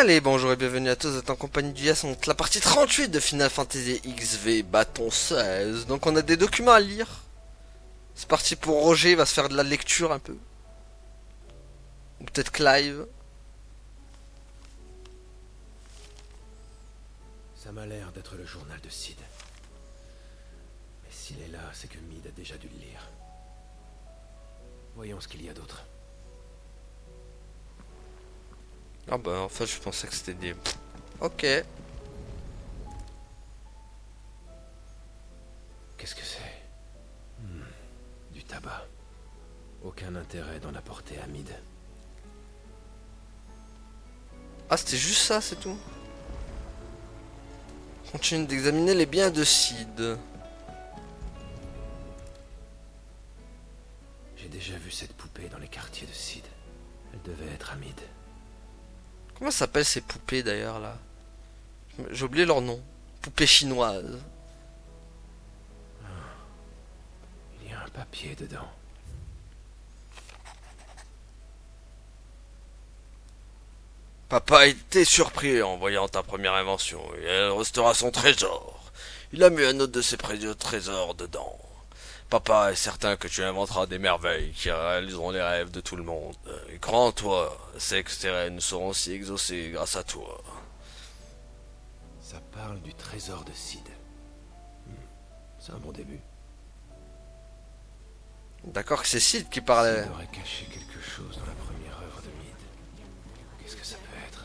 Allez, bonjour et bienvenue à tous, vous êtes en compagnie du Yass, on est la partie 38 de Final Fantasy XV Bâton 16. Donc on a des documents à lire. C'est parti pour Roger, il va se faire de la lecture un peu. Ou peut-être Clive. Ça m'a l'air d'être le journal de Sid. Mais s'il est là, c'est que Mid a déjà dû le lire. Voyons ce qu'il y a d'autre. Ah bah en fait je pensais que c'était des... Ok. Qu'est-ce que c'est? Du tabac. Aucun intérêt d'en apporter à Mid. Ah c'était juste ça, c'est tout. Continue d'examiner les biens de Sid. J'ai déjà vu cette poupée dans les quartiers de Sid. Elle devait être à Mid. Comment s'appellent ces poupées d'ailleurs là? J'ai oublié leur nom. Poupées chinoises. Il y a un papier dedans. Papa a été surpris en voyant ta première invention, et elle restera son trésor. Il a mis un autre de ses précieux trésors dedans. Papa est certain que tu inventeras des merveilles qui réaliseront les rêves de tout le monde. Et crois en toi, sais que tes rêves seront aussi exaucés grâce à toi. Ça parle du trésor de Sid. C'est un bon début. D'accord que c'est Sid qui parlait. Sid aurait caché quelque chose dans la première œuvre de Mid. Qu'est-ce que ça peut être?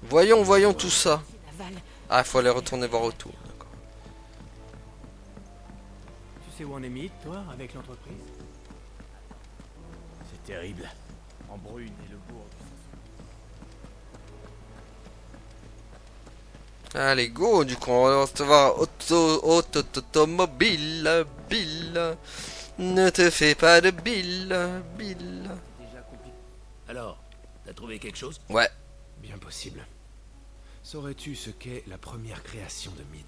Voyons tout ça. Ah, il faut aller retourner voir autour. D'accord. Tu sais où on est mis, toi, avec l'entreprise? C'est terrible. En brune et le bourg. Allez, go, du coup, on va voir automobile, Bill. Ne te fais pas de Bill. Déjà compliqué. Alors, t'as trouvé quelque chose? Ouais. Bien possible. Saurais-tu ce qu'est la première création de Mid?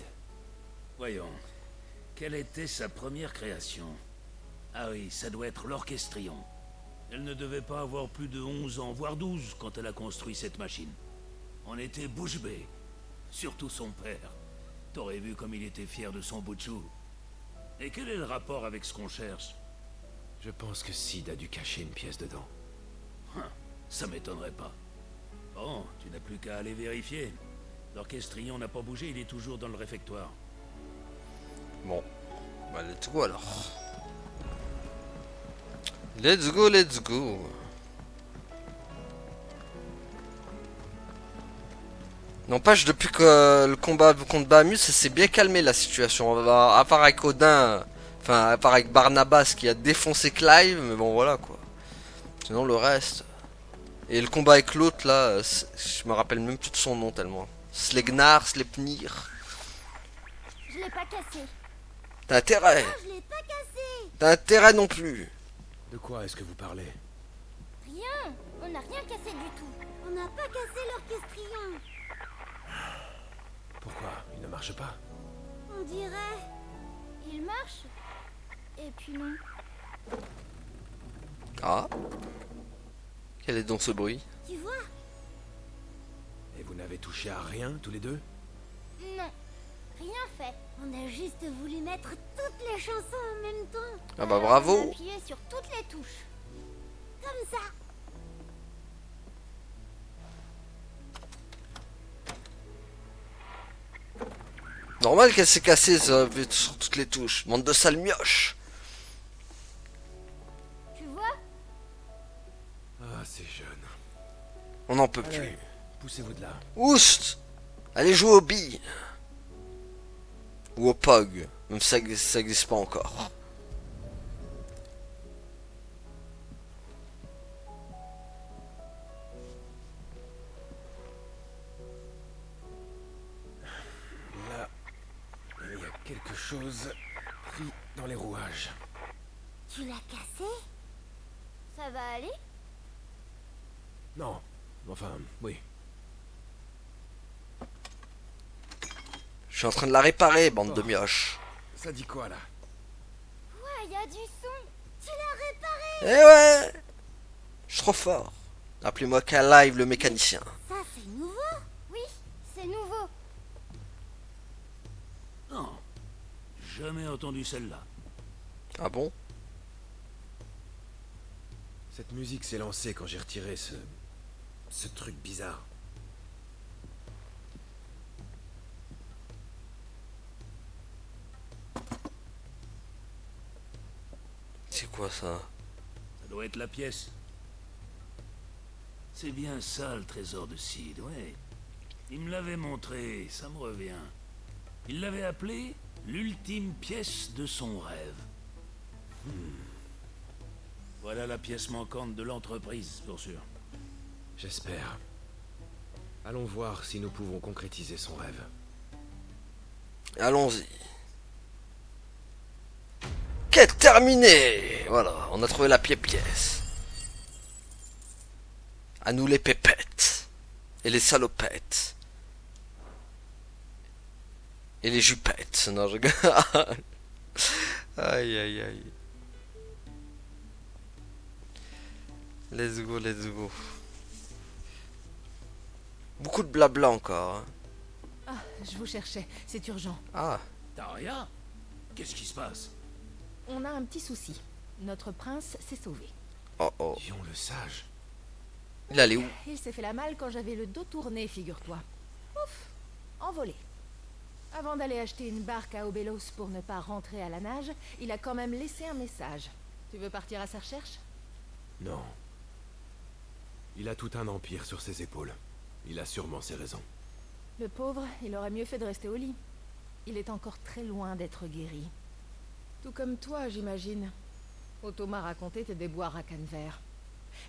Voyons. Quelle était sa première création? Ah oui, ça doit être l'Orchestrion. Elle ne devait pas avoir plus de 11 ans, voire 12, quand elle a construit cette machine. On était bouche bée. Surtout son père. T'aurais vu comme il était fier de son bout de chou. Et quel est le rapport avec ce qu'on cherche? Je pense que Sid a dû cacher une pièce dedans. Ça m'étonnerait pas. Bon, tu n'as plus qu'à aller vérifier. L'Orchestrion n'a pas bougé, il est toujours dans le réfectoire. Bon. Bah, let's go alors. Let's go. N'empêche, depuis que le combat contre Bahamut, ça s'est bien calmé la situation. À part avec Odin, enfin, à part avec Barnabas qui a défoncé Clive, mais bon, voilà quoi. Sinon, le reste. Et le combat avec l'autre là, je me rappelle même plus de son nom tellement. Slegnar, Slepnir. Je l'ai pas cassé. T'as intérêt. Non, je l'ai pas cassé. T'as intérêt non plus. De quoi est-ce que vous parlez? Rien. On n'a rien cassé du tout. On n'a pas cassé l'orchestrion. Pourquoi? Il ne marche pas? On dirait... Il marche. Et puis non. Ah. Quel est donc ce bruit? Tu vois? Et vous n'avez touché à rien, tous les deux? Non. Rien fait. On a juste voulu mettre toutes les chansons en même temps. Ah bah Alors, bravo. on a appuyé sur toutes les touches. Comme ça. Normal qu'elle s'est cassée sur toutes les touches. Bande de sales mioches. Tu vois? Ah, c'est jeune. On n'en peut plus. Allez, poussez-vous de là. Oust. Allez jouer aux billes. Ou au POG. Même si ça existe pas encore. Là, il y a quelque chose pris dans les rouages. Tu l'as cassé? Ça va aller? Non, enfin, oui. Je suis en train de la réparer, bande de mioches. Ça dit quoi, là? Ouais, il y a du son. Tu l'as réparé? Eh ouais. Je suis trop fort. Appelez-moi Kalive le mécanicien. Ça, c'est nouveau. jamais entendu celle-là. Ah bon? Cette musique s'est lancée quand j'ai retiré ce truc bizarre. C'est quoi ça? Ça doit être la pièce. C'est bien ça le trésor de Sid, ouais. Il me l'avait montré, ça me revient. Il l'avait appelé l'ultime pièce de son rêve. Voilà la pièce manquante de l'entreprise, pour sûr. J'espère. Allons voir si nous pouvons concrétiser son rêve. Allons-y. Quête terminée. Voilà, on a trouvé la pièce. À nous les pépettes. Et les salopettes. Et les jupettes. Non, je... Aïe, aïe, aïe. Let's go, let's go. Beaucoup de blabla encore. Hein. Ah, je vous cherchais, c'est urgent. Ah, Taria? Qu'est-ce qui se passe? On a un petit souci. Notre prince s'est sauvé. oh oh. Dion le sage. Il allait où? Il s'est fait la malle quand j'avais le dos tourné, figure-toi. Ouf, envolé. Avant d'aller acheter une barque à Obelos pour ne pas rentrer à la nage, il a quand même laissé un message. Tu veux partir à sa recherche? Non. Il a tout un empire sur ses épaules. Il a sûrement ses raisons. Le pauvre, il aurait mieux fait de rester au lit. Il est encore très loin d'être guéri. Tout comme toi, j'imagine. Otto m'a raconté tes déboires à Canver.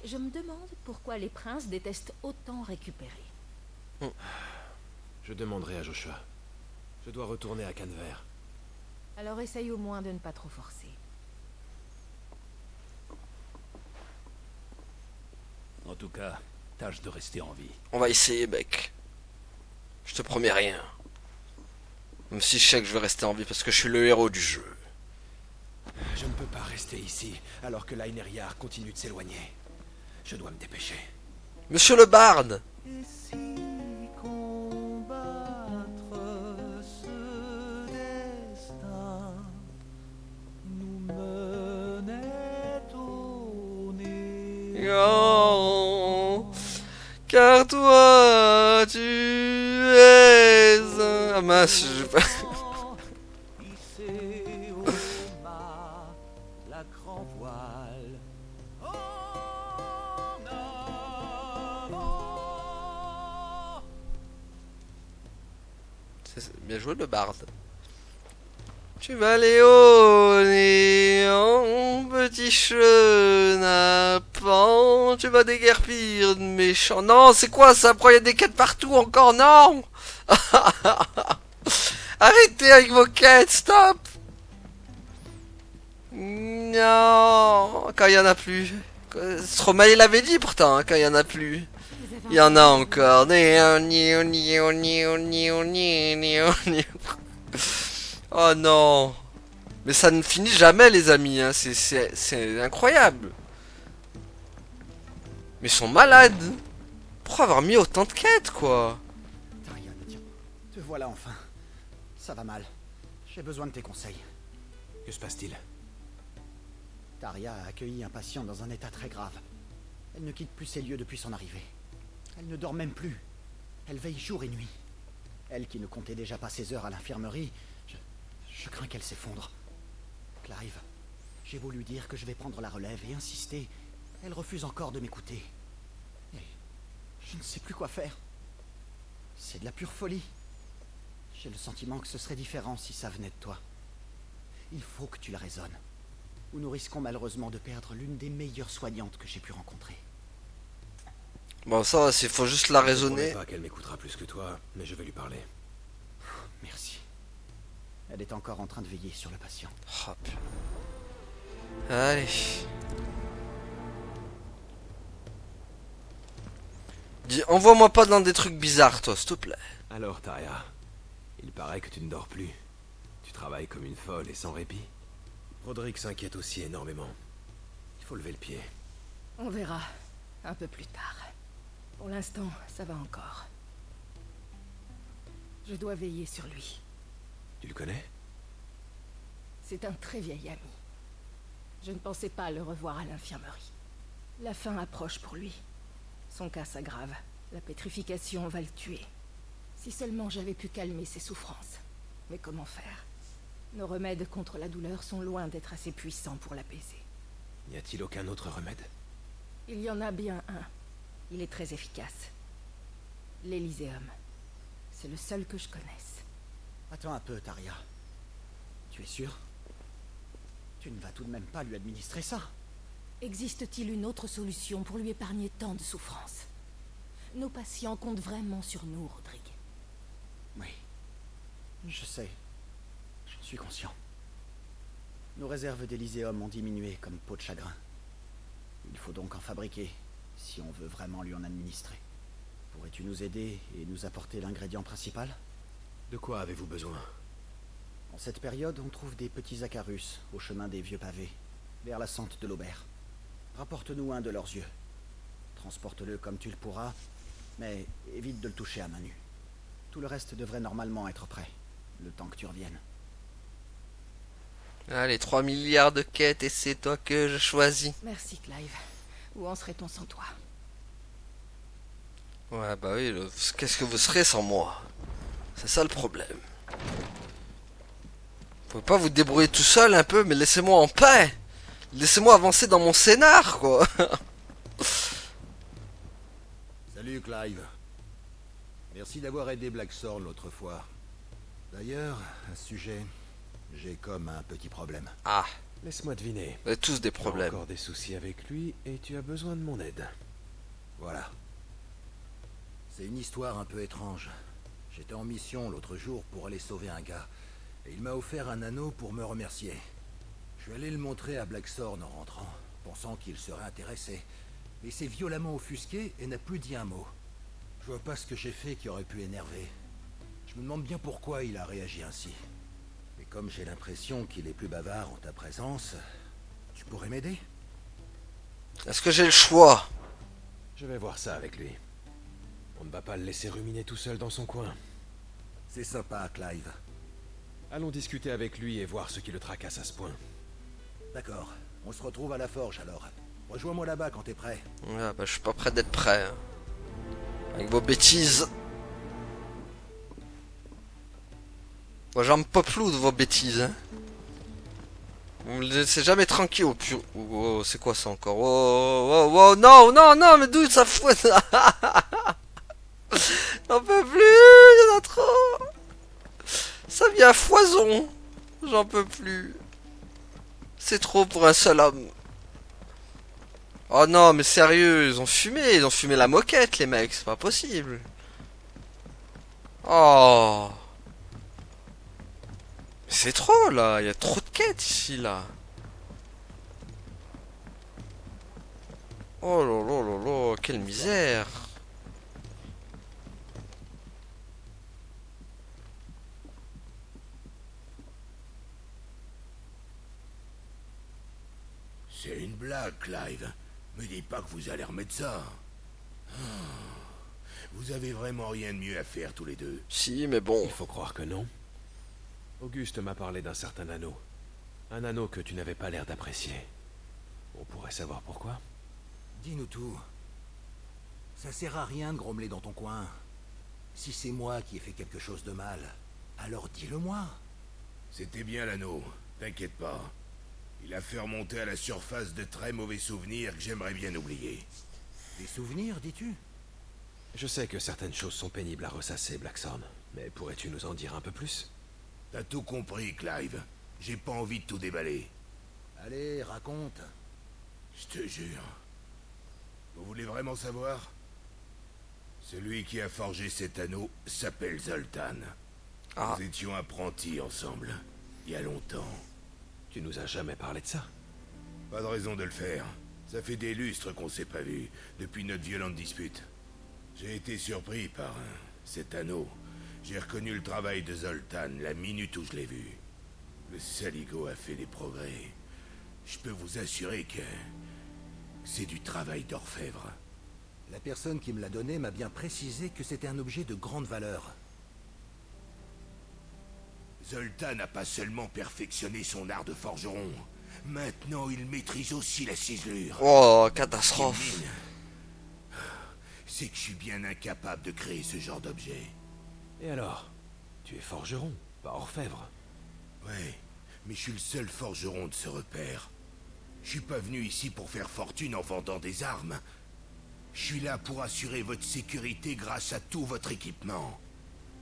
Je me demande pourquoi les princes détestent autant récupérer. Je demanderai à Joshua. Je dois retourner à Canver. Alors essaye au moins de ne pas trop forcer. En tout cas, tâche de rester en vie. On va essayer, mec. Je te promets rien. Même si je sais que je vais rester en vie parce que je suis le héros du jeu. Je ne peux pas rester ici alors que l'Aineriar continue de s'éloigner. Je dois me dépêcher. Monsieur le barde! Et si combattre ce destin nous menait au néant? Oh, car toi, tu es un... Ah mince, Hissé au mât, la grand voile. En avant. C'est bien joué le barde. Tu vas aller au néant, petit chenapan. Tu vas déguerpir de méchants. Non, c'est quoi ça? Pourquoi il y a des quêtes partout encore? Non. Arrêtez avec vos quêtes, stop. Non, quand il y en a plus. Stromae l'avait dit pourtant, hein, quand il y en a plus. Il y en a encore. Oh non. Mais ça ne finit jamais les amis, hein. C'est incroyable. Mais ils sont malades. Pourquoi avoir mis autant de quêtes quoi? Taria, tiens, te voilà enfin. Ça va mal. J'ai besoin de tes conseils. Que se passe-t-il? Taria a accueilli un patient dans un état très grave. Elle ne quitte plus ces lieux depuis son arrivée. Elle ne dort même plus. Elle veille jour et nuit. Elle qui ne comptait déjà pas ses heures à l'infirmerie, je crains qu'elle s'effondre. Clive, j'ai beau lui dire que je vais prendre la relève et insister. Elle refuse encore de m'écouter. Et je ne sais plus quoi faire. C'est de la pure folie. J'ai le sentiment que ce serait différent si ça venait de toi. Il faut que tu la raisonnes. Ou nous risquons malheureusement de perdre l'une des meilleures soignantes que j'ai pu rencontrer. Bon ça, il faut juste la Je ne raisonner. promets pas qu'elle m'écoutera plus que toi, mais je vais lui parler. Merci. Elle est encore en train de veiller sur le patient. Oh, putain. Allez. Dis, envoie-moi pas dans des trucs bizarres, toi, s'il te plaît. Alors, Taria, il paraît que tu ne dors plus. Tu travailles comme une folle et sans répit. Roderick s'inquiète aussi énormément. Il faut lever le pied. On verra un peu plus tard. Pour l'instant, ça va encore. Je dois veiller sur lui. Tu le connais? C'est un très vieil ami. Je ne pensais pas le revoir à l'infirmerie. La fin approche pour lui. Son cas s'aggrave. La pétrification va le tuer. Si seulement j'avais pu calmer ses souffrances. Mais comment faire? Nos remèdes contre la douleur sont loin d'être assez puissants pour l'apaiser. N'y a-t-il aucun autre remède? Il y en a bien un. Il est très efficace. L'Elyséum. C'est le seul que je connaisse. Attends un peu, Taria. Tu es sûr? Tu ne vas tout de même pas lui administrer ça? Existe-t-il une autre solution pour lui épargner tant de souffrances? Nos patients comptent vraiment sur nous, Rodrigue. Oui. Je sais. J'en suis conscient. Nos réserves d'Elyséum ont diminué comme peau de chagrin. Il faut donc en fabriquer, si on veut vraiment lui en administrer. Pourrais-tu nous aider et nous apporter l'ingrédient principal? De quoi avez-vous besoin? En cette période, on trouve des petits acarus au chemin des vieux pavés, vers la sente de l'Aubert. Rapporte-nous un de leurs yeux. Transporte-le comme tu le pourras, mais évite de le toucher à main nue. Tout le reste devrait normalement être prêt, le temps que tu reviennes. Allez, 3 milliards de quêtes et c'est toi que je choisis. Merci, Clive. Où en serait-on sans toi? Ouais, bah oui, qu'est-ce que vous serez sans moi? C'est ça le problème. Vous pouvez pas vous débrouiller tout seul un peu, mais laissez-moi en paix. Laissez-moi avancer dans mon scénar, quoi. Salut Clive. Merci d'avoir aidé Blackthorn l'autre fois. D'ailleurs, à ce sujet, j'ai comme un petit problème. Ah, Laisse-moi deviner. vous avez tous des Tu as problèmes. encore des soucis avec lui et tu as besoin de mon aide. Voilà. C'est une histoire un peu étrange. J'étais en mission l'autre jour pour aller sauver un gars, et il m'a offert un anneau pour me remercier. Je suis allé le montrer à Blackthorn en rentrant, pensant qu'il serait intéressé, mais il s'est violemment offusqué et n'a plus dit un mot. Je vois pas ce que j'ai fait qui aurait pu énerver. Je me demande bien pourquoi il a réagi ainsi. Mais comme j'ai l'impression qu'il est plus bavard en ta présence, tu pourrais m'aider? Est-ce que j'ai le choix? Je vais voir ça avec lui. On ne va pas le laisser ruminer tout seul dans son coin. C'est sympa, Clive. Allons discuter avec lui et voir ce qui le tracasse à ce point. D'accord. On se retrouve à la forge alors. Rejoins-moi là-bas quand t'es prêt. Ah, bah je suis pas prêt d'être prêt. Hein. Avec vos bêtises. Moi j'en peux plus de vos bêtises. Hein. Vous me laissez jamais tranquille. Oh, c'est quoi ça encore? Oh, oh, oh, non, non, non, mais d'où ça fout? J'en peux plus, il y en a trop. Ça vient à foison. J'en peux plus. C'est trop pour un seul homme. Oh non, mais sérieux, ils ont fumé la moquette, les mecs, c'est pas possible. Oh. C'est trop là, il y a trop de quêtes ici là. Oh là là là là, quelle misère. C'est une blague, Clive. Me dis pas que vous allez remettre ça. Ah. Vous avez vraiment rien de mieux à faire tous les deux. Si, mais bon. Il faut croire que non. Auguste m'a parlé d'un certain anneau. Un anneau que tu n'avais pas l'air d'apprécier. On pourrait savoir pourquoi. Dis-nous tout. Ça sert à rien de grommeler dans ton coin. Si c'est moi qui ai fait quelque chose de mal, alors dis-le-moi. C'était bien l'anneau, t'inquiète pas. Il a fait remonter à la surface de très mauvais souvenirs que j'aimerais bien oublier. Des souvenirs, dis-tu? Je sais que certaines choses sont pénibles à ressasser, Blackthorn. Mais pourrais-tu nous en dire un peu plus? T'as tout compris, Clive. J'ai pas envie de tout déballer. Allez, raconte. Je te jure. Vous voulez vraiment savoir? Celui qui a forgé cet anneau s'appelle Zoltan. Ah. Nous étions apprentis ensemble, il y a longtemps. Tu nous as jamais parlé de ça. Pas de raison de le faire. Ça fait des lustres qu'on s'est pas vus, depuis notre violente dispute. J'ai été surpris par cet anneau. J'ai reconnu le travail de Zoltan la minute où je l'ai vu. Le saligo a fait des progrès. Je peux vous assurer que c'est du travail d'orfèvre. La personne qui me l'a donné m'a bien précisé que c'était un objet de grande valeur. Zoltan n'a pas seulement perfectionné son art de forgeron. Maintenant, il maîtrise aussi la ciselure. Oh, Ce qui me catastrophe. mine, c'est que je suis bien incapable de créer ce genre d'objet. Et alors? Tu es forgeron, pas orfèvre. Ouais, mais je suis le seul forgeron de ce repère. Je suis pas venu ici pour faire fortune en vendant des armes. Je suis là pour assurer votre sécurité grâce à tout votre équipement.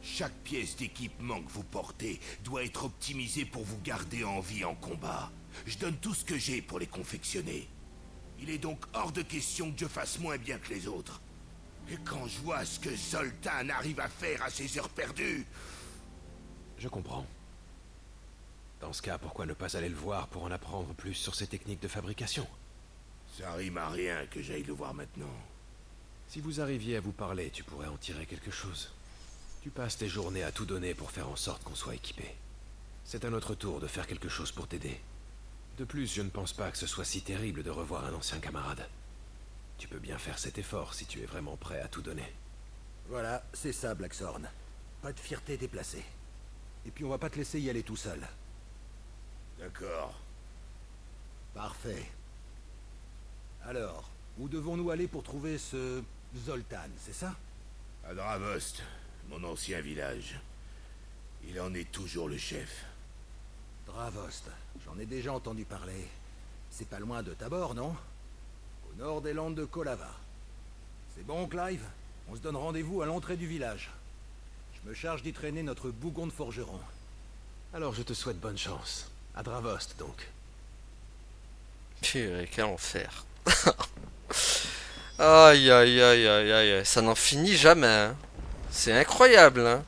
Chaque pièce d'équipement que vous portez doit être optimisée pour vous garder en vie en combat. Je donne tout ce que j'ai pour les confectionner. Il est donc hors de question que je fasse moins bien que les autres. Et quand je vois ce que Zoltan arrive à faire à ses heures perdues... Je comprends. Dans ce cas, pourquoi ne pas aller le voir pour en apprendre plus sur ses techniques de fabrication? Ça rime à rien que j'aille le voir maintenant. Si vous arriviez à vous parler, tu pourrais en tirer quelque chose. Tu passes tes journées à tout donner pour faire en sorte qu'on soit équipé. C'est à notre tour de faire quelque chose pour t'aider. De plus, je ne pense pas que ce soit si terrible de revoir un ancien camarade. Tu peux bien faire cet effort si tu es vraiment prêt à tout donner. Voilà, c'est ça, Blackthorn. Pas de fierté déplacée. Et puis on va pas te laisser y aller tout seul. D'accord. Parfait. Alors, où devons-nous aller pour trouver ce Zoltan, c'est ça? À Dravost, mon ancien village. Il en est toujours le chef. Dravost, j'en ai déjà entendu parler. C'est pas loin de Tabor, non? Au nord des landes de Kolava. C'est bon, Clive? On se donne rendez-vous à l'entrée du village. Je me charge d'y traîner notre bougon de forgeron. Alors je te souhaite bonne chance. À Dravost, donc. Purée, quel enfer. Aïe, aïe, aïe, aïe, aïe. Ça n'en finit jamais, hein. C'est incroyable, hein.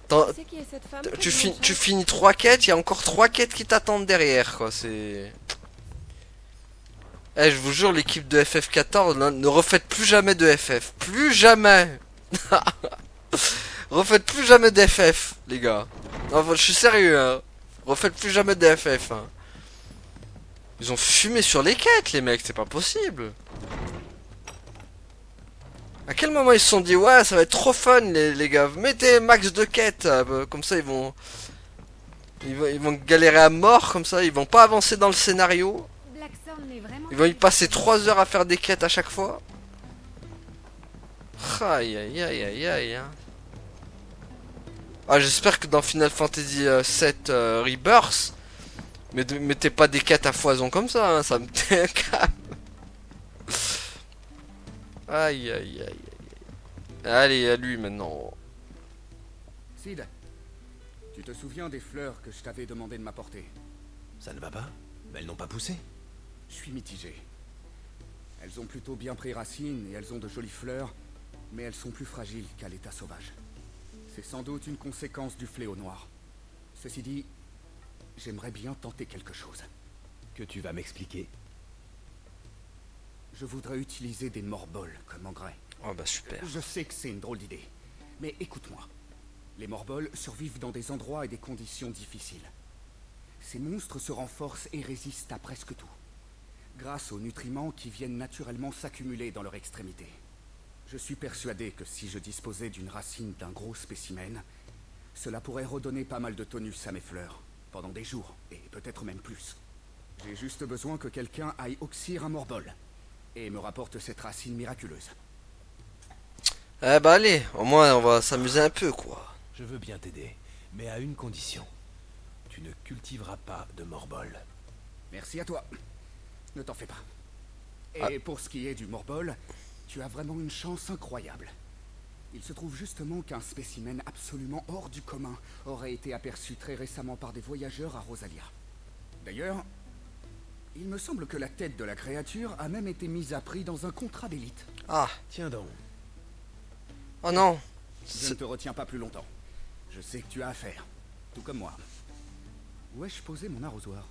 Tu sais qui est cette femme Tu finis 3 quêtes, il y a encore 3 quêtes qui t'attendent derrière, quoi. C'est... Eh, je vous jure, l'équipe de FF14, là, ne refaites plus jamais de FF. Plus jamais. Refaites plus jamais de FF, les gars. Non, je suis sérieux, hein. Refaites plus jamais de FF, hein. Ils ont fumé sur les quêtes, les mecs, c'est pas possible. À quel moment ils se sont dit, ouais, ça va être trop fun, les gars. Mettez max de quêtes, comme ça ils vont galérer à mort, comme ça ils vont pas avancer dans le scénario. Ils vont y passer 3 heures à faire des quêtes à chaque fois. Aïe aïe aïe aïe aïe. Hein. Ah, j'espère que dans Final Fantasy VII Rebirth, mettez pas des quêtes à foison comme ça, hein, ça me tient un câble. Aïe aïe aïe aïe. Allez, à lui maintenant. Sid, tu te souviens des fleurs que je t'avais demandé de m'apporter? Ça ne va pas? Mais elles n'ont pas poussé? Je suis mitigé. Elles ont plutôt bien pris racine et elles ont de jolies fleurs, mais elles sont plus fragiles qu'à l'état sauvage. C'est sans doute une conséquence du fléau noir. Ceci dit, j'aimerais bien tenter quelque chose. Que tu vas m'expliquer? Je voudrais utiliser des morbols comme engrais. Oh bah super. Je sais que c'est une drôle d'idée, mais écoute-moi. Les morbols survivent dans des endroits et des conditions difficiles. Ces monstres se renforcent et résistent à presque tout, grâce aux nutriments qui viennent naturellement s'accumuler dans leur extrémité. Je suis persuadé que si je disposais d'une racine d'un gros spécimen, cela pourrait redonner pas mal de tonus à mes fleurs, pendant des jours, et peut-être même plus. J'ai juste besoin que quelqu'un aille oxyre un morbol, et me rapporte cette racine miraculeuse. Eh bah allez, au moins on va s'amuser un peu, quoi. Je veux bien t'aider, mais à une condition. Tu ne cultiveras pas de morbol. Merci à toi. Ne t'en fais pas. Et pour ce qui est du morbol, tu as vraiment une chance incroyable. Il se trouve justement qu'un spécimen absolument hors du commun aurait été aperçu très récemment par des voyageurs à Rosalia. D'ailleurs, il me semble que la tête de la créature a même été mise à prix dans un contrat d'élite. Ah, Tiens donc. oh non. Je ne te retiens pas plus longtemps. Je sais que tu as affaire, tout comme moi. Où ai-je posé mon arrosoir?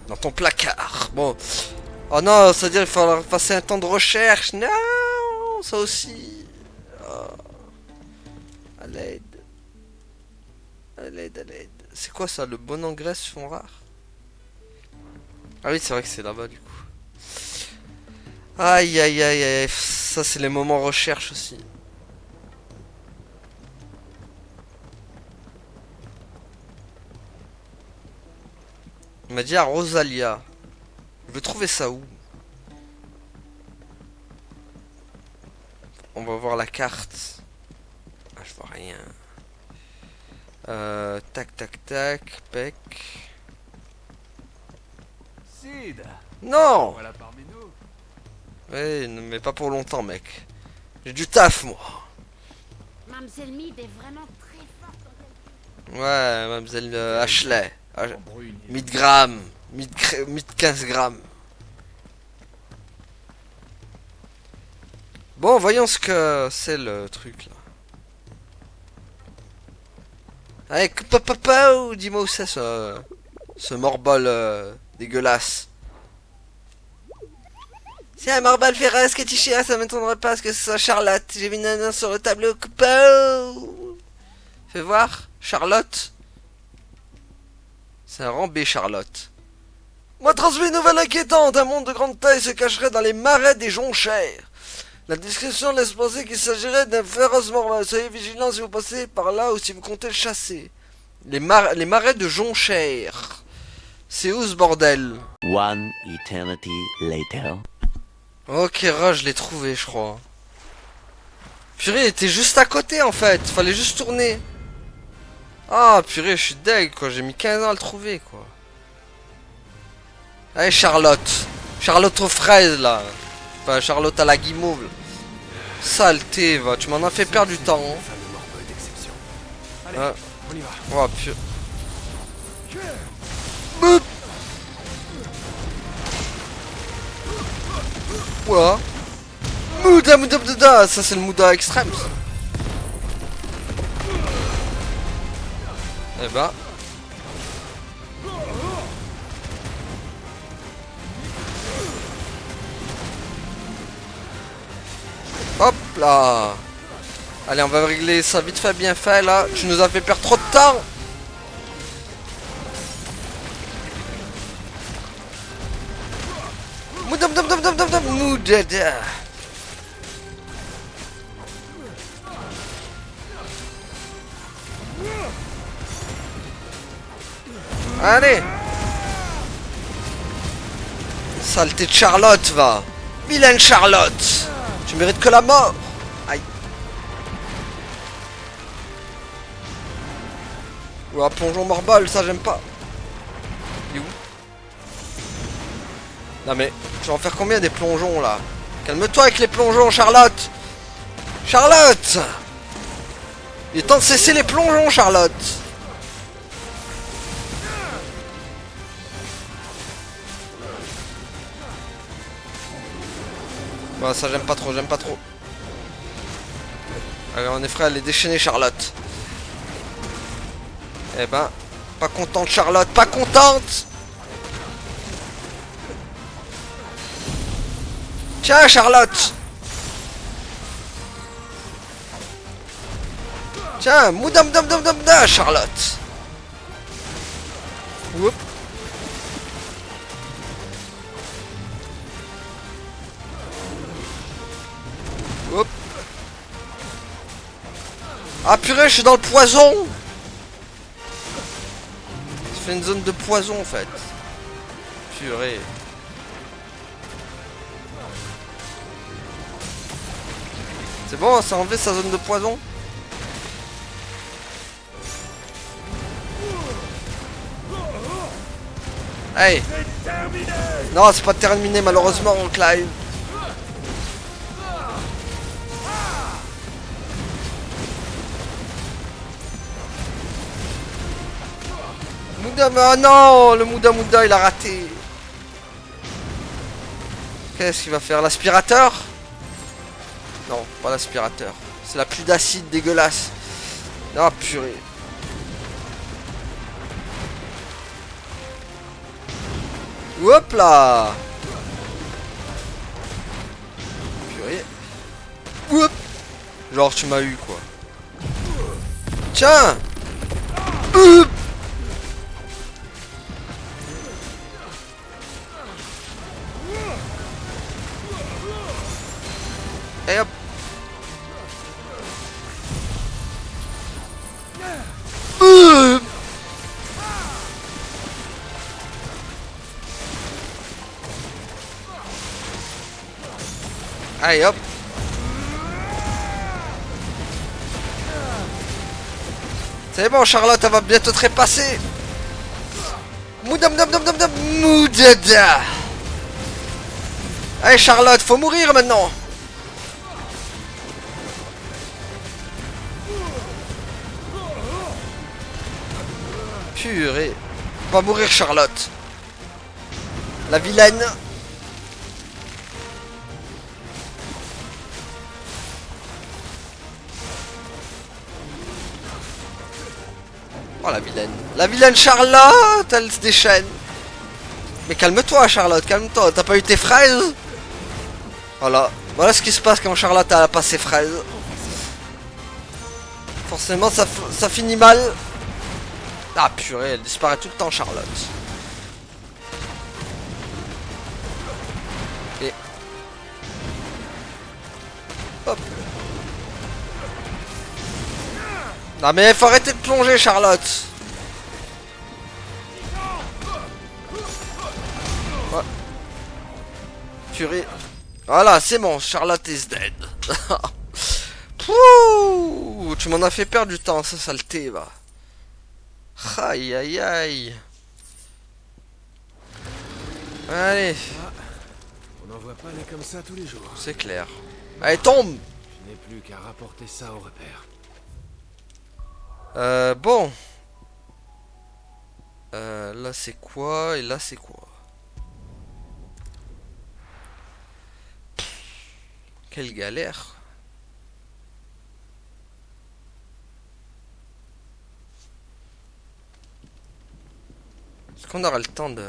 Dans ton placard. Bon. Oh non, c'est-à-dire il va falloir passer un temps de recherche. Non, ça aussi. Oh. À l'aide. À l'aide, à l'aide. C'est quoi ça, le bon engrais se font rares? Ah oui, c'est vrai que c'est là-bas du coup. Aïe aïe aïe aïe. Ça c'est les moments recherche aussi. Il m'a dit à Rosalia. Je vais trouver ça où? On va voir la carte. Ah, je vois rien. Tac, tac, tac. Pec. Sid, Non! voilà parmi nous. Ouais, mais pas pour longtemps, mec. J'ai du taf, moi. Mademoiselle Mead est vraiment très forte en calcul. Ouais, mademoiselle Ashley. 1000 grammes. 1000 15 grammes. Bon, voyons ce que c'est le truc, là. Allez, papa, dis-moi où c'est ce morbol dégueulasse. C'est un morbol féroce que tu cherches, ça m'étonnerait pas que ce soit Charlotte. J'ai mis une annonce sur le tableau. Fais voir, Charlotte. C'est un rang B, Charlotte. Moi transmis une nouvelle inquiétante. Un monde de grande taille se cacherait dans les marais des jonchères. La description laisse penser qu'il s'agirait d'un féroce morbol. Soyez vigilants si vous passez par là ou si vous comptez le chasser. Les marais de jonchères. C'est où ce bordel? One eternity later. Ok, je l'ai trouvé, je crois. Purée, il était juste à côté, en fait. Fallait juste tourner. Ah, purée, je suis deg, quoi. J'ai mis 15 ans à le trouver, quoi. Allez, Charlotte. Charlotte aux fraises, là. Enfin, Charlotte à la guimauve. Saleté, va. Tu m'en as fait perdre du temps. Hein. Ah. On y va. Oh, purée. Boop. Voilà. Mouda. Ça, c'est le Mouda extrême. Ça. Eh ben. Hop là. Allez, on va régler ça vite fait, bien fait là. Tu nous as fait perdre trop de temps. Moudada. Allez. Saleté de Charlotte, va. Vilaine Charlotte. Tu mérites que la mort. Aïe. Ouah, plongeon morbol, ça j'aime pas. Il est où? Non mais, je vais en faire combien des plongeons là? Calme-toi avec les plongeons, Charlotte. Charlotte. Il est temps de cesser les plongeons, Charlotte. Bah ça j'aime pas trop, Allez, en effet, elle est déchaînée, Charlotte. Eh ben, pas contente, Charlotte, pas contente. Tiens, Charlotte. Tiens, moudam, Charlotte. Oups. Hop. Ah purée, je suis dans le poison. Ça fait une zone de poison en fait. Purée. C'est bon, ça a enlevé sa zone de poison. Hey. Non, c'est pas terminé malheureusement, Clive. Oh non, le Mouda il a raté. Qu'est-ce qu'il va faire? L'aspirateur? Non, pas l'aspirateur. C'est la pluie d'acide dégueulasse. Ah purée. Hop là. Purée. Hop. Genre tu m'as eu quoi. Tiens. Et hop. Allez hop. C'est bon, Charlotte, elle va bientôt te repasser. Moudada. Allez Charlotte, faut mourir maintenant. Purée. Va mourir Charlotte. La vilaine. Oh la vilaine. La vilaine Charlotte, elle se déchaîne. Mais calme-toi Charlotte, calme-toi. T'as pas eu tes fraises? Voilà. Voilà ce qui se passe quand Charlotte a pas ses fraises. Forcément ça finit mal. Ah purée, elle disparaît tout le temps Charlotte. Et... hop. Non mais faut arrêter de plonger Charlotte. Ouais. Purée. Voilà, c'est bon, Charlotte is dead. Pouh, tu m'en as fait perdre du temps, ça saleté va. Aïe aïe aïe. Allez. Ah, on n'en voit pas les comme ça tous les jours. C'est clair. Allez, tombe. Je n'ai plus qu'à rapporter ça au repère. Bon. Là c'est quoi et là c'est quoi? Quelle galère. Est-ce qu'on aura le temps de...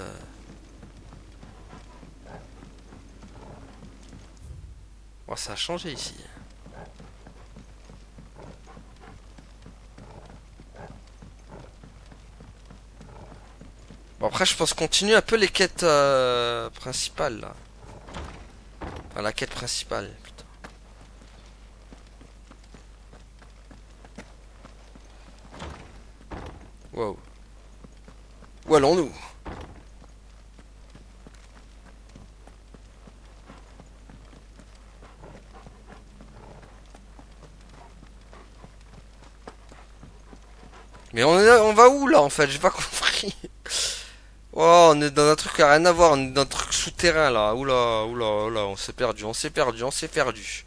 Oh, ça a changé ici. Bon après je pense continuer un peu les quêtes principales là. Enfin la quête principale putain. Wow. Où allons-nous? Mais on va où là en fait? J'ai pas compris. Oh, on est dans un truc qui a rien à voir, on est dans un truc souterrain là. Oula, oula, oula, on s'est perdu, on s'est perdu, on s'est perdu.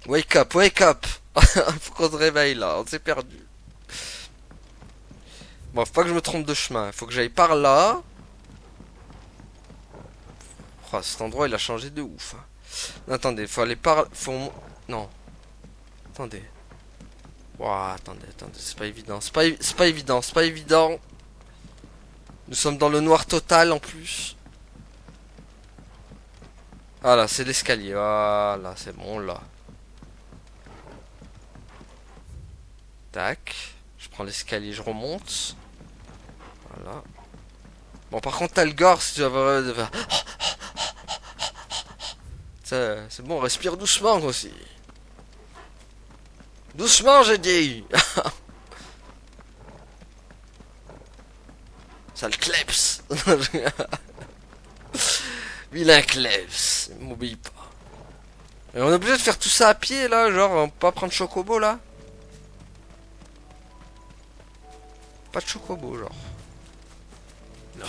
Wake up, wake up. Faut qu'on se réveille là, on s'est perdu. Bon, faut pas que je me trompe de chemin, faut que j'aille par là. Oh, cet endroit il a changé de ouf. Non, attendez, faut aller par... Faut... Non. Attendez. Ouah, attendez, c'est pas évident, c'est pas évident, c'est pas évident. Nous sommes dans le noir total en plus. Voilà, c'est l'escalier. Voilà, c'est bon là. Tac. Je prends l'escalier, je remonte. Voilà. Bon, par contre, t'as le gore si tu vas... C'est bon, respire doucement aussi. Doucement, j'ai dit. Ça le kleps. Vilain kleps. M'oublie pas. Et on est obligé de faire tout ça à pied là. Genre on peut pas prendre chocobo là. Pas de chocobo genre. Non,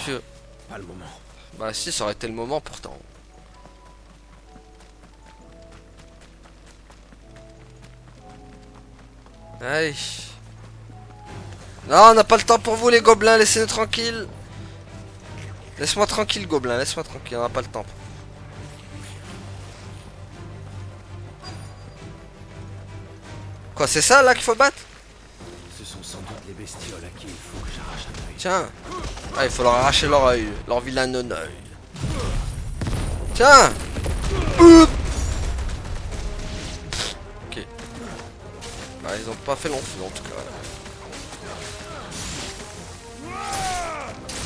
pas le moment. Bah si, ça aurait été le moment pourtant. Allez. Non, on n'a pas le temps pour vous les gobelins, laissez-nous tranquille. Laisse-moi tranquille gobelin, laisse-moi tranquille, on n'a pas le temps. Quoi, c'est ça là qu'il faut battre? Ce sont sans doute les bestioles à qui il faut que j'arrache un œil. Tiens. Ah, il faut leur arracher leur œil, leur vilain non-œil. Tiens. Ok. Bah, ils ont pas fait long feu en tout cas.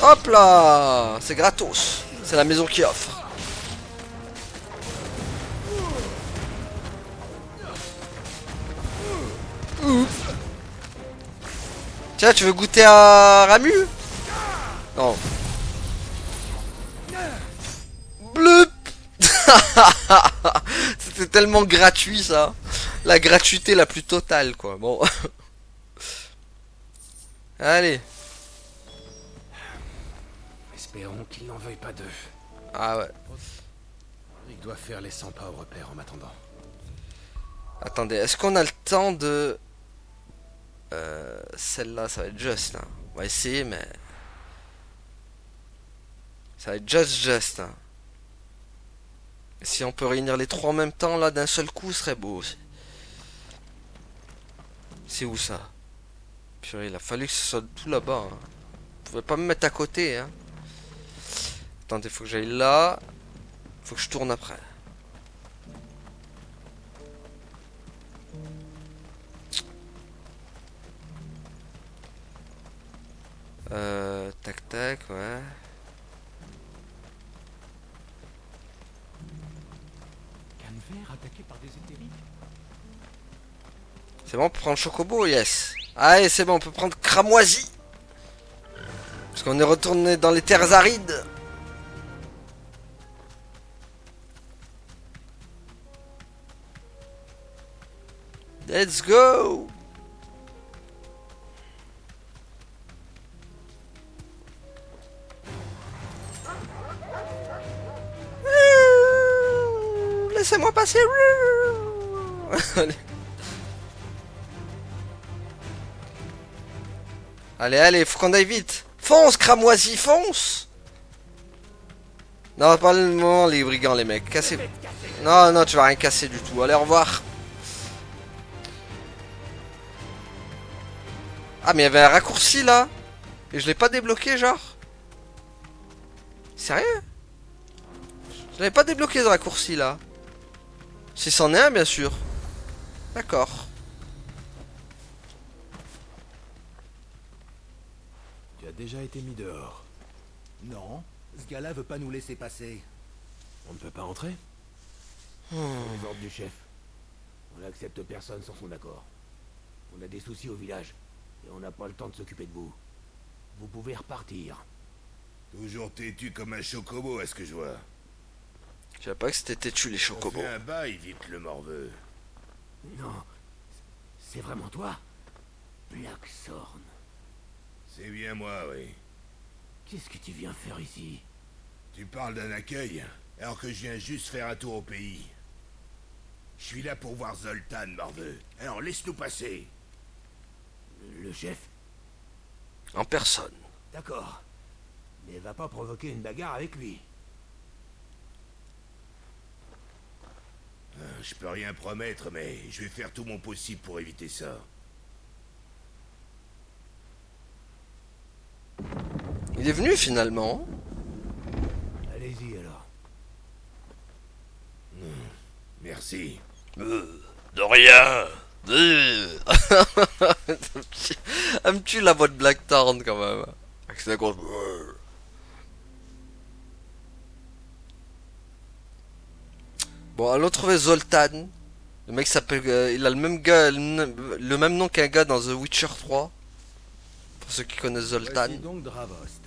Hop là. C'est gratos. C'est la maison qui offre. Tiens, tu veux goûter à Ramu? Non. Bloup. tellement gratuit ça. La gratuité la plus totale quoi. Bon. Allez. Espérons qu'il n'en veuille pas d'eux. Ah ouais. Il doit faire les 100 pas au repère en m'attendant. Attendez, est-ce qu'on a le temps de... celle-là, ça va être juste. Hein. On va essayer, mais... Ça va être just. Hein. Si on peut réunir les trois en même temps, là, d'un seul coup, ce serait beau aussi. C'est où ça? Purée, il a fallu que ce soit tout là-bas. Hein. Vous pouvez pas me mettre à côté. Hein. Attendez, faut que j'aille là. Faut que je tourne après. Tac, ouais. Canver attaqué par des éthériques. C'est bon, on peut prendre Chocobo, yes. Allez, c'est bon, on peut prendre Cramoisi. Parce qu'on est retourné dans les terres arides. Let's go. Laissez-moi passer. Allez, faut qu'on aille vite. Fonce, cramoisi, fonce. Non, pas le moment, les brigands, les mecs. Cassez. Non, tu vas rien casser du tout. Allez, au revoir. Ah, mais il y avait un raccourci, là. Et je l'ai pas débloqué, genre. Sérieux? Je l'avais pas débloqué, ce raccourci, là. Si c'en est un, bien sûr. D'accord. Tu as déjà été mis dehors. Non, ce gars-là veut pas nous laisser passer. On ne peut pas entrer? Les ordres du chef. On n'accepte personne sans son accord. On a des soucis au village. Et on n'a pas le temps de s'occuper de vous. Vous pouvez repartir. Toujours têtu comme un chocobo, est-ce que je vois? Je savais pas que c'était têtu les chocobos. On fait un bail, vite le morveux. Non, c'est vraiment toi? Blackthorn. C'est bien moi, oui. Qu'est-ce que tu viens faire ici? Tu parles d'un accueil, alors que je viens juste faire un tour au pays. Je suis là pour voir Zoltan, morveux. Alors laisse-nous passer. Le chef? En personne. D'accord. Mais va pas provoquer une bagarre avec lui. Je peux rien promettre, mais je vais faire tout mon possible pour éviter ça. Il est venu finalement. Allez-y alors. Merci. De rien. Elle me tue la voix de Blackthorn quand même. Avec sa grosse... Bon, allons trouver Zoltan. Le mec s'appelle... il a le même gars, le même nom qu'un gars dans The Witcher 3. Pour ceux qui connaissent Zoltan. Voici donc Dravost.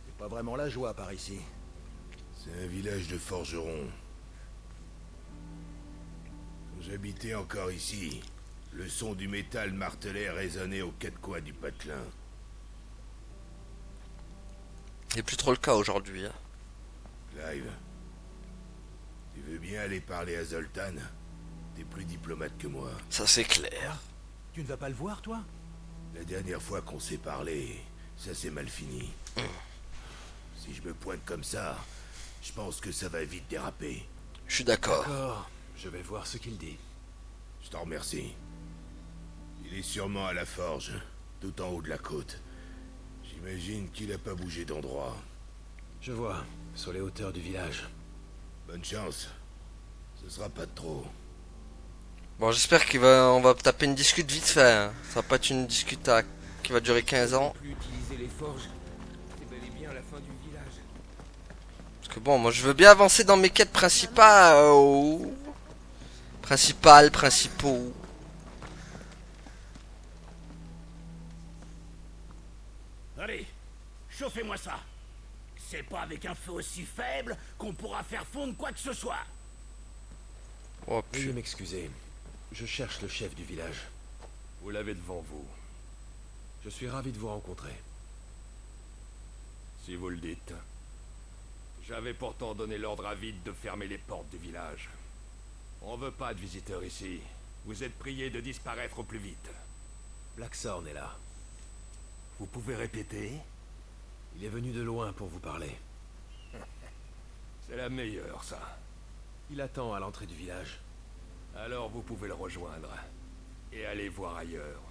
C'est pas vraiment la joie par ici. C'est un village de forgerons. Quand j'habitais encore ici, le son du métal martelé résonnait aux quatre coins du patelin. C'est plus trop le cas aujourd'hui. Hein. Clive, tu veux bien aller parler à Zoltan? T'es plus diplomate que moi. Ça c'est clair. Tu ne vas pas le voir, toi? La dernière fois qu'on s'est parlé, ça s'est mal fini. Si je me pointe comme ça, je pense que ça va vite déraper. Je suis d'accord. D'accord, je vais voir ce qu'il dit. Je t'en remercie. Il est sûrement à la forge, tout en haut de la côte. J'imagine qu'il a pas bougé d'endroit. Je vois, sur les hauteurs du village. Bonne chance. Ce sera pas de trop. Bon, j'espère on va taper une discute vite fait. Hein. Ça va pas être une discute qui va durer 15 ans. Plus utiliser les forges. C'est bel et bien la fin du village. Parce que bon, moi je veux bien avancer dans mes quêtes principales. Principaux. Allez, chauffez-moi ça. C'est pas avec un feu aussi faible qu'on pourra faire fondre quoi que ce soit. Oh Veuillez putain. m'excuser. Je cherche le chef du village. Vous l'avez devant vous. Je suis ravi de vous rencontrer. Si vous le dites. J'avais pourtant donné l'ordre à Vide de fermer les portes du village. On veut pas de visiteurs ici. Vous êtes priés de disparaître au plus vite. Blackthorn est là. Vous pouvez répéter? Il est venu de loin pour vous parler. C'est la meilleure, ça. Il attend à l'entrée du village. Alors vous pouvez le rejoindre. Et aller voir ailleurs.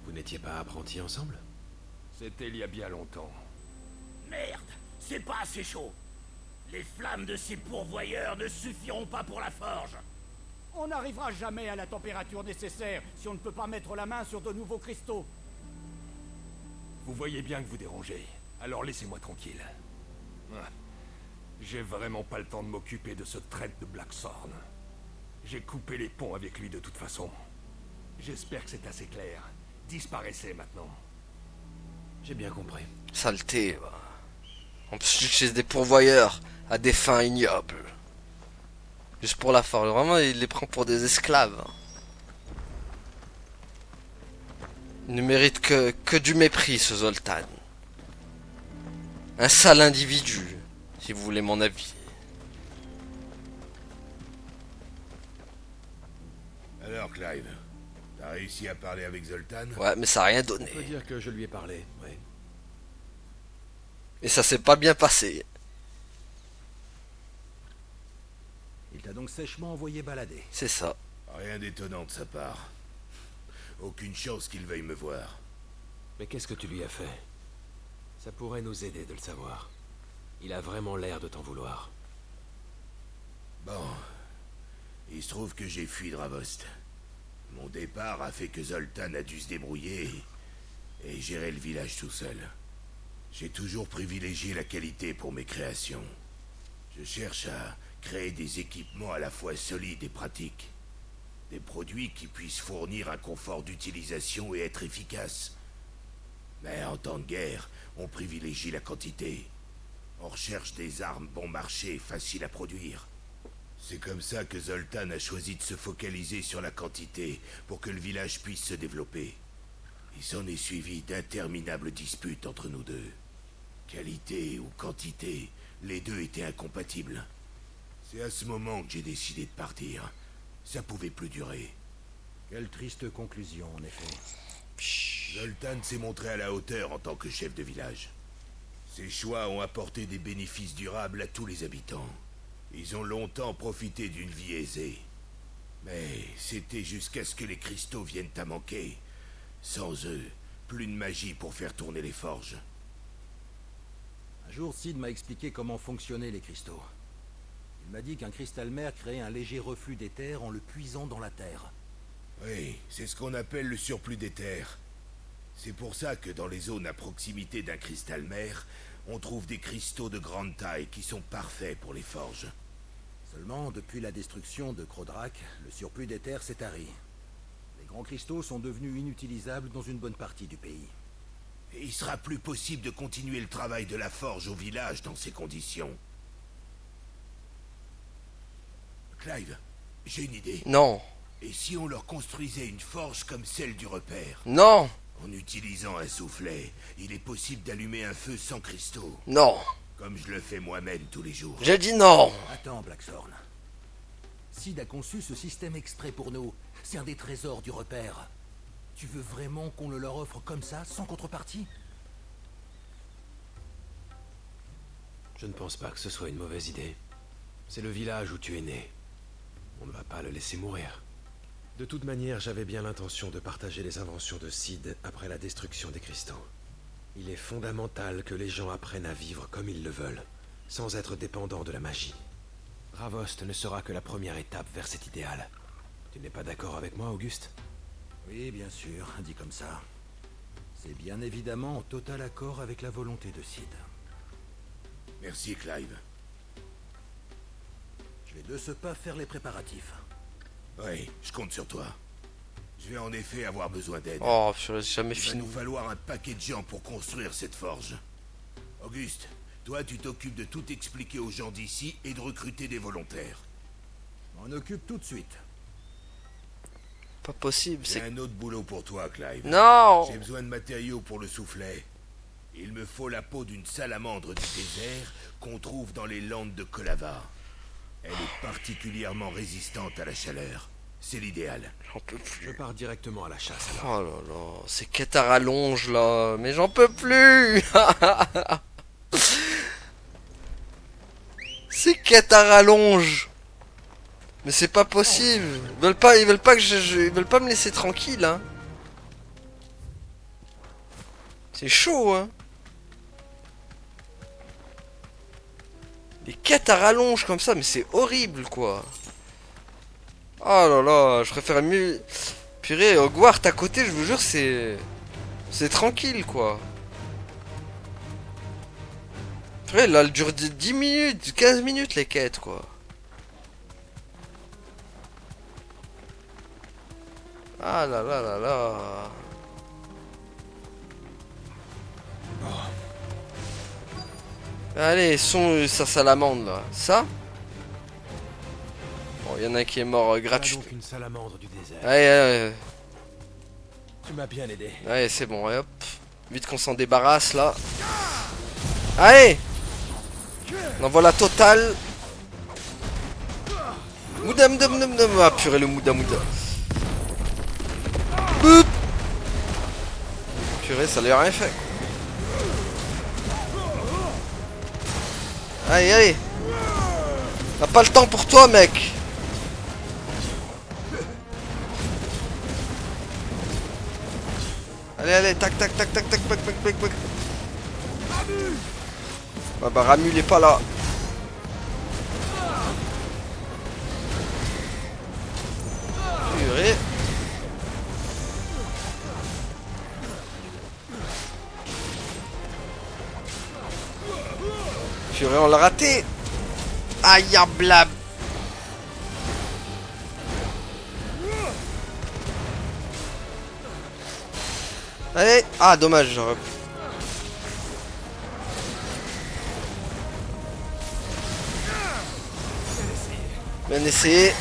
Vous n'étiez pas apprentis ensemble? C'était il y a bien longtemps. Merde, c'est pas assez chaud. Les flammes de ces pourvoyeurs ne suffiront pas pour la forge. On n'arrivera jamais à la température nécessaire si on ne peut pas mettre la main sur de nouveaux cristaux. Vous voyez bien que vous dérangez. Alors laissez-moi tranquille. Ah, j'ai vraiment pas le temps de m'occuper de ce traître de Blackthorn. J'ai coupé les ponts avec lui de toute façon. J'espère que c'est assez clair. Disparaissez maintenant. J'ai bien compris. Saleté. Bah. En plus, j'utilise des pourvoyeurs à des fins ignobles. Juste pour la forge. Vraiment, il les prend pour des esclaves. Il ne mérite que du mépris, ce Zoltan. Un sale individu, si vous voulez mon avis. Alors, Clive, t'as réussi à parler avec Zoltan? Ouais, mais ça n'a rien On donné. peut dire que je lui ai parlé, oui. Et ça s'est pas bien passé. Il t'a donc sèchement envoyé balader. C'est ça. Rien d'étonnant de sa part. Aucune chance qu'il veuille me voir. Mais qu'est-ce que tu lui as fait? Ça pourrait nous aider de le savoir. Il a vraiment l'air de t'en vouloir. Bon. Il se trouve que j'ai fui Dravost. Mon départ a fait que Zoltan a dû se débrouiller et gérer le village tout seul. J'ai toujours privilégié la qualité pour mes créations. Je cherche à créer des équipements à la fois solides et pratiques. Des produits qui puissent fournir un confort d'utilisation et être efficaces. Mais en temps de guerre, on privilégie la quantité. On recherche des armes bon marché, faciles à produire. C'est comme ça que Zoltan a choisi de se focaliser sur la quantité pour que le village puisse se développer. Il s'en est suivi d'interminables disputes entre nous deux. Qualité ou quantité, les deux étaient incompatibles. C'est à ce moment que j'ai décidé de partir. Ça pouvait plus durer. Quelle triste conclusion, en effet. Zoltan s'est montré à la hauteur en tant que chef de village. Ses choix ont apporté des bénéfices durables à tous les habitants. Ils ont longtemps profité d'une vie aisée. Mais c'était jusqu'à ce que les cristaux viennent à manquer. Sans eux, plus de magie pour faire tourner les forges. Un jour, Sid m'a expliqué comment fonctionnaient les cristaux. Il m'a dit qu'un cristal mère créait un léger reflux d'éther en le puisant dans la terre. Oui, c'est ce qu'on appelle le surplus d'éther. C'est pour ça que dans les zones à proximité d'un cristal mère, on trouve des cristaux de grande taille qui sont parfaits pour les forges. Seulement, depuis la destruction de Crodrak, le surplus d'éther s'est tari. Les grands cristaux sont devenus inutilisables dans une bonne partie du pays. Et il sera plus possible de continuer le travail de la forge au village dans ces conditions. Clive, j'ai une idée. Non. Et si on leur construisait une forge comme celle du repère? Non. En utilisant un soufflet, il est possible d'allumer un feu sans cristaux. Non. Comme je le fais moi-même tous les jours. J'ai dit non. Attends, Blackthorn. Sid a conçu ce système exprès pour nous. C'est un des trésors du repère. Tu veux vraiment qu'on le leur offre comme ça, sans contrepartie? Je ne pense pas que ce soit une mauvaise idée. C'est le village où tu es né. On ne va pas le laisser mourir. De toute manière, j'avais bien l'intention de partager les inventions de Sid après la destruction des cristaux. Il est fondamental que les gens apprennent à vivre comme ils le veulent, sans être dépendants de la magie. Dravost ne sera que la première étape vers cet idéal. Tu n'es pas d'accord avec moi, Auguste? Oui, bien sûr, dit comme ça. C'est bien évidemment en total accord avec la volonté de Sid. Merci, Clive. Je vais de ce pas faire les préparatifs. Oui, je compte sur toi. Je vais en effet avoir besoin d'aide. Oh, j'ai jamais Il va fini. nous falloir un paquet de gens pour construire cette forge. Auguste, toi tu t'occupes de tout expliquer aux gens d'ici et de recruter des volontaires. M'en occupe tout de suite. Pas possible, J'ai c'est... un autre boulot pour toi, Clive. Non! J'ai besoin de matériaux pour le soufflet. Il me faut la peau d'une salamandre du désert qu'on trouve dans les landes de Kolava. Elle est particulièrement résistante à la chaleur. C'est l'idéal. J'en peux plus. Je pars directement à la chasse alors. Oh là là, ces quêtes à rallonge là, mais j'en peux plus. Ces quêtes à rallonge. Mais c'est pas possible. Ils veulent pas que ils veulent pas me laisser tranquille, hein. C'est chaud, hein. Des quêtes à rallonge comme ça, mais c'est horrible, quoi. Oh là là, je préfère mieux... Purée, Hogwarts à côté, je vous jure, c'est... C'est tranquille, quoi. Purée, là, elle dure 10 minutes, 15 minutes, les quêtes, quoi. Ah là là là là. Allez, sa salamandre, là. Ça? Bon, il y en a un qui est mort gratuit. Donc une salamandre du désert. Allez, Tu m'as bien aidé. allez, c'est bon, hop. Vite qu'on s'en débarrasse, là. Allez! On envoie la totale. Mouda, mouda, mouda, mouda. Ah, purée, le mouda, mouda. Boop! Purée, ça lui a rien fait. Allez, allez. On a pas le temps pour toi, mec. Allez, allez, tac, tac, tac, tac, tac, tac, tac, tac, tac. Ah bah, Ramu, il est pas là. Purée. Purée, on l'a raté. Aïe, ya blab. Allez. Ah, dommage, j'aurais... Bien essayé.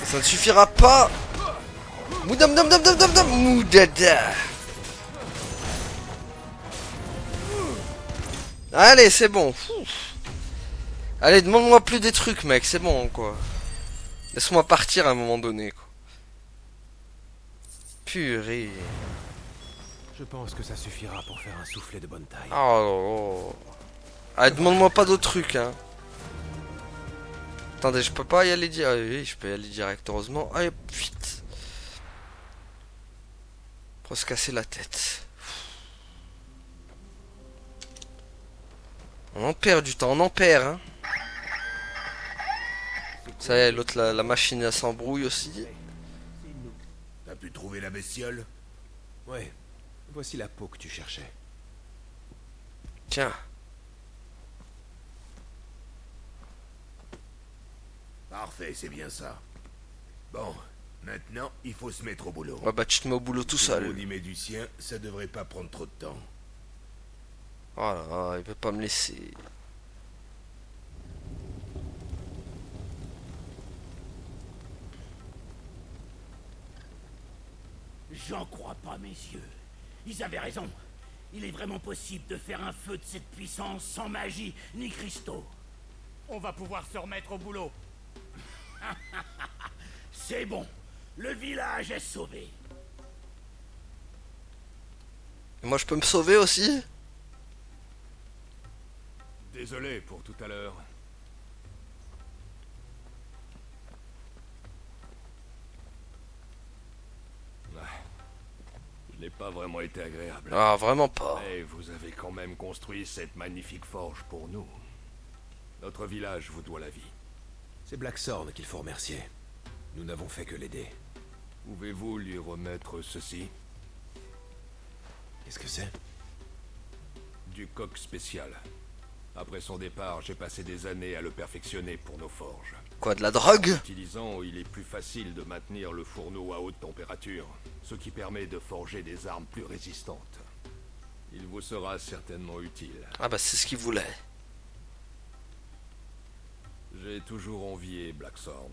Ça ne suffira pas. Moudam dam dam dam dam dam moudada. Allez, c'est bon. Allez, demande-moi plus des trucs, mec. C'est bon, quoi. Laisse-moi partir à un moment donné, quoi. Purée. Je pense que ça suffira pour faire un soufflet de bonne taille. Oh. Allez, demande-moi pas d'autres trucs, hein. Attendez, je peux pas y aller direct. Ah, oui, je peux y aller direct, heureusement. Allez, vite. Pour se casser la tête. On en perd du temps, on en perd, hein. Ça y est, l'autre, la machine, elle s'embrouille aussi. T'as pu trouver la bestiole? Ouais. Voici la peau que tu cherchais. Tiens. Parfait, c'est bien ça. Bon, maintenant, il faut se mettre au boulot. Ouais, bah, tu te mets au boulot tout seul. Au niveau du sien, ça devrait pas prendre trop de temps. Oh là là, il veut pas me laisser. J'en crois pas, messieurs. Ils avaient raison. Il est vraiment possible de faire un feu de cette puissance sans magie ni cristaux. On va pouvoir se remettre au boulot. C'est bon. Le village est sauvé. Et moi, je peux me sauver aussi? Désolé pour tout à l'heure. Je n'ai pas vraiment été agréable. Ah, vraiment pas. Mais vous avez quand même construit cette magnifique forge pour nous. Notre village vous doit la vie. C'est Blackthorn qu'il faut remercier. Nous n'avons fait que l'aider. Pouvez-vous lui remettre ceci? Qu'est-ce que c'est? Du coq spécial. Après son départ, j'ai passé des années à le perfectionner pour nos forges. Quoi, de la drogue? En l'utilisant, il est plus facile de maintenir le fourneau à haute température, ce qui permet de forger des armes plus résistantes. Il vous sera certainement utile. Ah bah c'est ce qu'il voulait. J'ai toujours envié Blackthorn.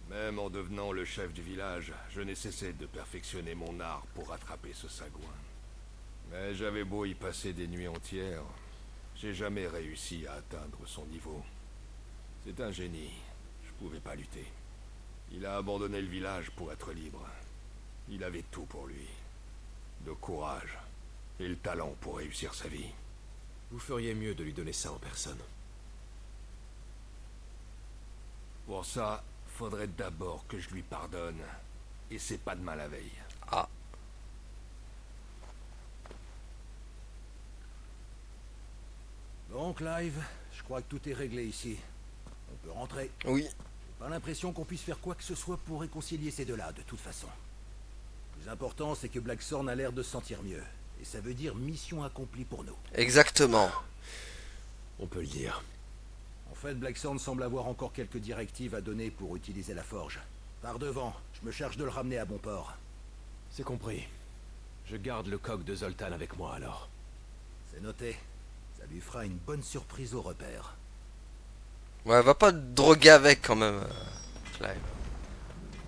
Même en devenant le chef du village, je n'ai cessé de perfectionner mon art pour rattraper ce sagouin. Mais j'avais beau y passer des nuits entières, j'ai jamais réussi à atteindre son niveau. C'est un génie, je pouvais pas lutter. Il a abandonné le village pour être libre. Il avait tout pour lui. Le courage et le talent pour réussir sa vie. Vous feriez mieux de lui donner ça en personne. Pour ça, faudrait d'abord que je lui pardonne. Et c'est pas demain la veille. Ah. Bon, Clive, je crois que tout est réglé ici. On peut rentrer. Oui. J'ai pas l'impression qu'on puisse faire quoi que ce soit pour réconcilier ces deux-là, de toute façon. Le plus important, c'est que Blackthorn a l'air de se sentir mieux. Et ça veut dire mission accomplie pour nous. Exactement. On peut le dire. En fait, Blackthorn semble avoir encore quelques directives à donner pour utiliser la forge. Par devant, je me charge de le ramener à bon port. C'est compris. Je garde le coq de Zoltan avec moi alors. C'est noté. Ça lui fera une bonne surprise au repère. Ouais, va pas te droguer avec quand même, Clive.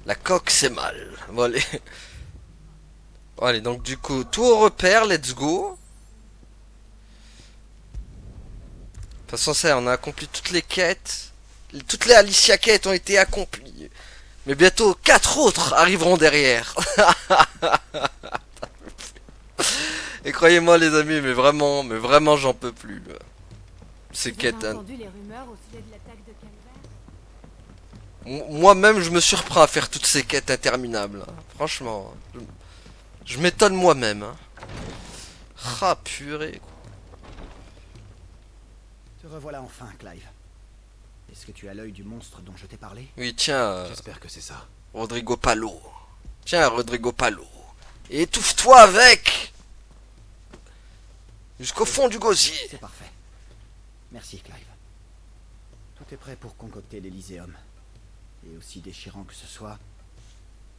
La coque, c'est mal. Bon, allez. Bon, allez, donc du coup, tout au repère, let's go. De toute façon, ça, on a accompli toutes les quêtes. Toutes les Alicia quêtes ont été accomplies. Mais bientôt, 4 autres arriveront derrière. Et croyez-moi, les amis, mais vraiment, j'en peux plus. Ces quêtes. Vous avez entendu les rumeurs au sujet de l'attaque de Calvaire? Moi-même, je me surprends à faire toutes ces quêtes interminables. Franchement, je m'étonne moi-même. Ah, purée. Te revoilà enfin, Clive. Est-ce que tu as l'œil du monstre dont je t'ai parlé? Oui, tiens. J'espère que c'est ça. Rodrigo Palo. Tiens, Rodrigo Palo. Et étouffe-toi avec. Jusqu'au fond du gosier. C'est parfait. Merci, Clive. Tout est prêt pour concocter l'Elyséum. Et aussi déchirant que ce soit,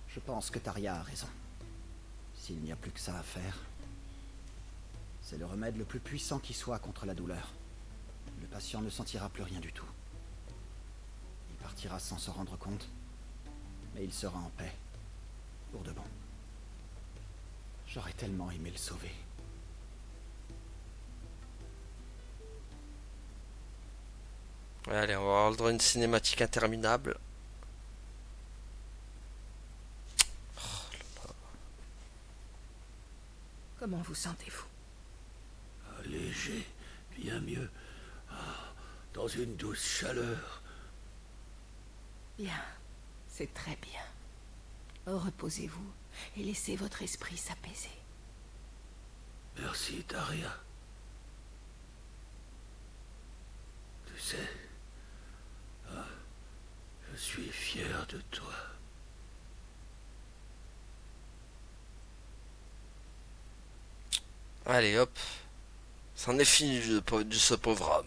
je pense que Taria a raison. S'il n'y a plus que ça à faire, c'est le remède le plus puissant qui soit contre la douleur. Le patient ne sentira plus rien du tout. Il partira sans se rendre compte, mais il sera en paix. Pour de bon. J'aurais tellement aimé le sauver. Ouais, allez, on va avoir le droit à une cinématique interminable. Comment vous sentez-vous? Léger, bien mieux. Ah, dans une douce chaleur. Bien, c'est très bien. Reposez-vous et laissez votre esprit s'apaiser. Merci, Taria. Tu sais, je suis fier de toi. Allez, hop. C'en est fini de ce pauvre homme.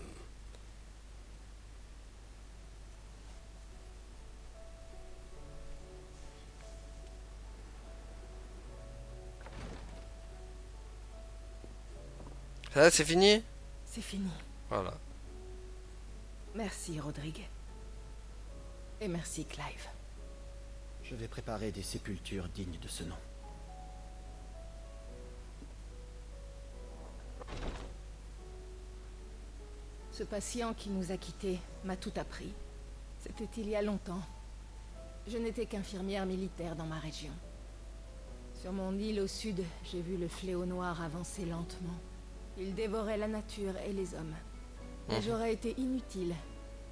Ça, c'est fini? C'est fini. Voilà. Merci, Rodrigue. Et merci, Clive. Je vais préparer des sépultures dignes de ce nom. Ce patient qui nous a quittés m'a tout appris. C'était il y a longtemps. Je n'étais qu'infirmière militaire dans ma région. Sur mon île au sud, j'ai vu le fléau noir avancer lentement. Il dévorait la nature et les hommes. Mais j'aurais été inutile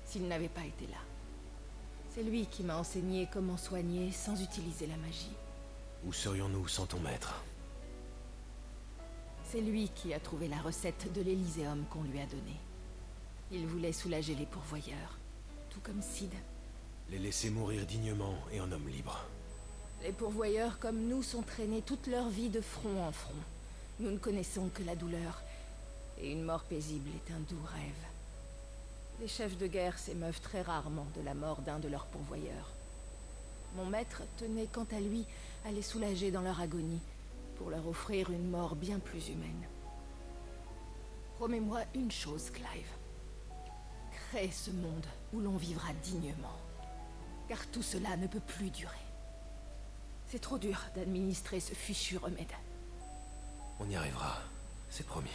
s'il n'avait pas été là. C'est lui qui m'a enseigné comment soigner sans utiliser la magie. Où serions-nous sans ton maître? C'est lui qui a trouvé la recette de l'Elyséum qu'on lui a donnée. Il voulait soulager les pourvoyeurs, tout comme Sid. Les laisser mourir dignement et en homme libre. Les pourvoyeurs comme nous sont traînés toute leur vie de front en front. Nous ne connaissons que la douleur, et une mort paisible est un doux rêve. Les chefs de guerre s'émeuvent très rarement de la mort d'un de leurs pourvoyeurs. Mon maître tenait quant à lui à les soulager dans leur agonie, pour leur offrir une mort bien plus humaine. Promets-moi une chose, Clive. Crée ce monde où l'on vivra dignement. Car tout cela ne peut plus durer. C'est trop dur d'administrer ce fichu remède. On y arrivera, c'est promis.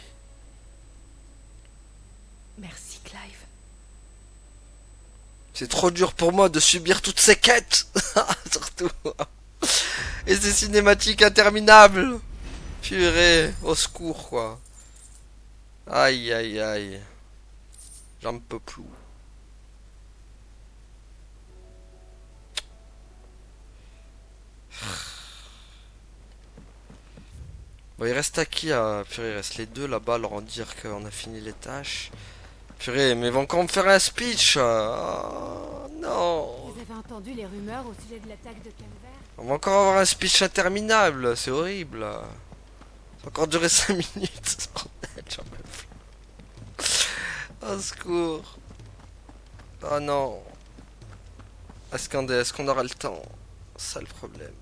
Merci, Clive. C'est trop dur pour moi de subir toutes ces quêtes. Surtout. Et ces cinématiques interminables. Purée, au secours quoi. Aïe aïe aïe. J'en peux plus. Bon, il reste à qui purée, il reste les deux là-bas, leur dire qu'on a fini les tâches. Purée, mais ils vont encore me faire un speech. Oh, non. Vous avez entendu les rumeurs au sujet de l'attaque de Canver? On va encore avoir un speech interminable, c'est horrible. Ça va encore durer 5 minutes. Bordel, j'en peux plus. Au secours. Oh non. Est-ce qu'on aura le temps? C'est ça le problème.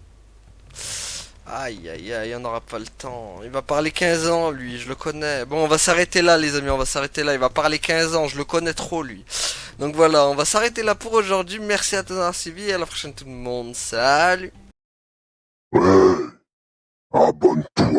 Aïe aïe aïe, on n'aura pas le temps. Il va parler 15 ans lui, je le connais. Bon, on va s'arrêter là les amis, on va s'arrêter là. Il va parler 15 ans, je le connais trop lui. Donc voilà, on va s'arrêter là pour aujourd'hui. Merci à tous d'avoir suivi et à la prochaine tout le monde. Salut. Ouais, abonne-toi.